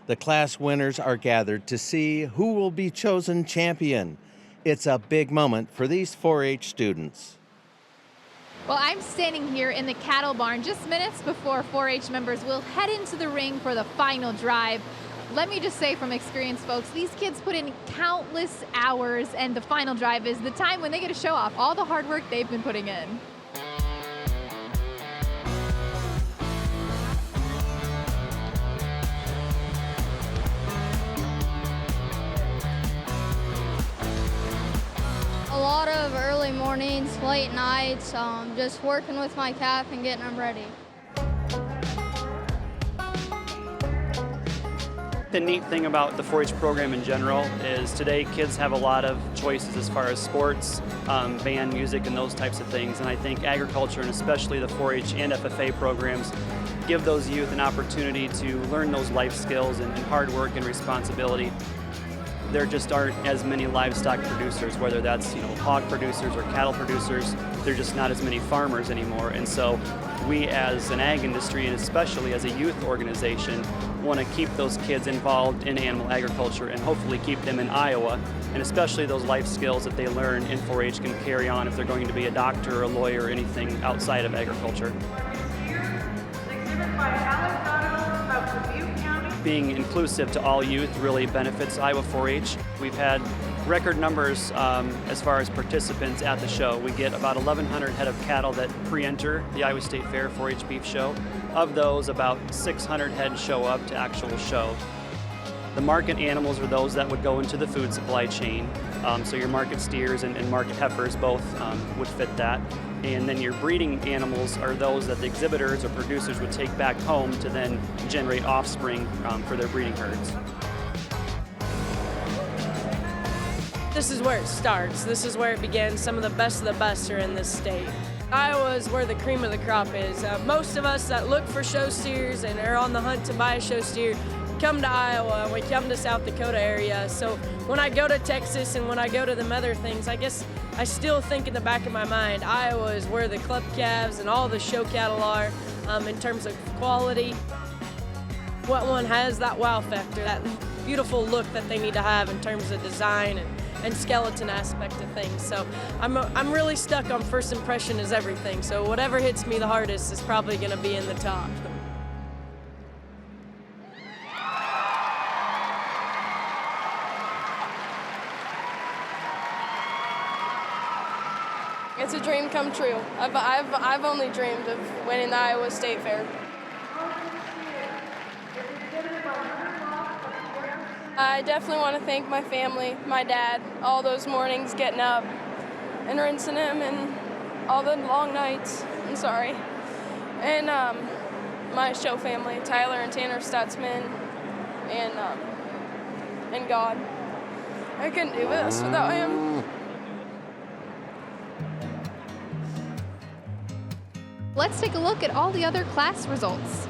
The class winners are gathered to see who will be chosen champion. It's a big moment for these 4-H students. Well, I'm standing here in the cattle barn just minutes before 4-H members will head into the ring for the final drive. Let me just say from experience, folks, these kids put in countless hours, and the final drive is the time when they get to show off all the hard work they've been putting in. A lot of early mornings, late nights, just working with my calf and getting them ready. The neat thing about the 4-H program in general is today kids have a lot of choices as far as sports, band, music, and those types of things. And I think agriculture, and especially the 4-H and FFA programs, give those youth an opportunity to learn those life skills and hard work and responsibility. There just aren't as many livestock producers, whether that's hog producers or cattle producers. There are just not as many farmers anymore. And so we as an ag industry, and especially as a youth organization, want to keep those kids involved in animal agriculture and hopefully keep them in Iowa. And especially those life skills that they learn in 4-H can carry on if they're going to be a doctor or a lawyer or anything outside of agriculture. Being inclusive to all youth really benefits Iowa 4-H. We've had record numbers as far as participants at the show. We get about 1,100 head of cattle that pre-enter the Iowa State Fair 4-H beef show. Of those, about 600 head show up to actual show. The market animals are those that would go into the food supply chain. So your market steers and market heifers both would fit that. And then your breeding animals are those that the exhibitors or producers would take back home to then generate offspring for their breeding herds. This is where it starts. This is where it begins. Some of the best are in this state. Iowa is where the cream of the crop is. Most of us that look for show steers and are on the hunt to buy a show steer come to Iowa, and we come to South Dakota area. So when I go to Texas and when I go to them other things, I guess I still think in the back of my mind, Iowa is where the club calves and all the show cattle are in terms of quality. What one has that wow factor, that beautiful look that they need to have in terms of design and skeleton aspect of things. So I'm really stuck on first impression is everything. So whatever hits me the hardest is probably going to be in the top. It's a dream come true. I've only dreamed of winning the Iowa State Fair. I definitely want to thank my family, my dad, all those mornings getting up and rinsing him and all the long nights, and my show family, Tyler and Tanner Stutzman, and God. I couldn't do this without him. Let's take a look at all the other class results.